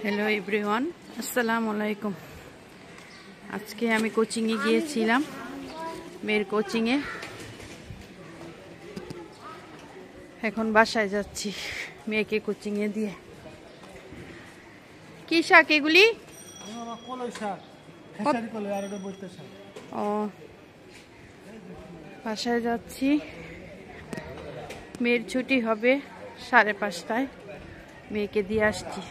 Hello everyone अस्सलामु आलैकुम। आज के आमी कोचिंगे गिয়েছিলাম মেয়ের কোচিংয়ে। এখন বাসায় যাচ্ছি মেয়েকে কোচিংয়ে দিয়ে। কি শাক এগুলি? কলাই শাক, খেসারি কলাই আর এটা বইতে শাক। ও বাসায় যাচ্ছি। মেয়ের ছুটি হবে 5:30টায়। মেয়েকে দিয়ে আসছি।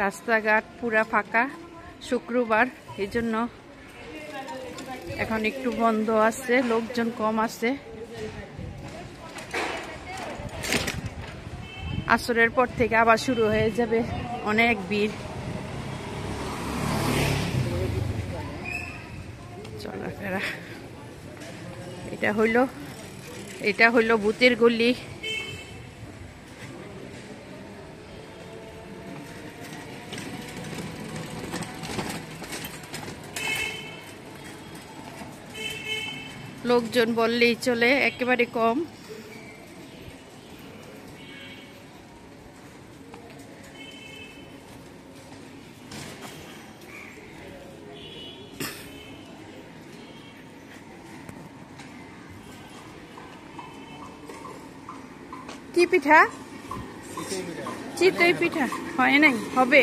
রাস্তাঘাট পুরা ফাঁকা, শুক্রবার, এজন্য এখন একটু বন্ধ আছে, লোকজন কম আছে। আসরের পর থেকে আবার শুরু হয়ে যাবে অনেক ভিড়। চলাফেরা এটা হইলো ভূতের গলি। লোকজন বললেই চলে, একেবারে কম। কি পিঠা? চিতই পিঠা হয় নাই, হবে।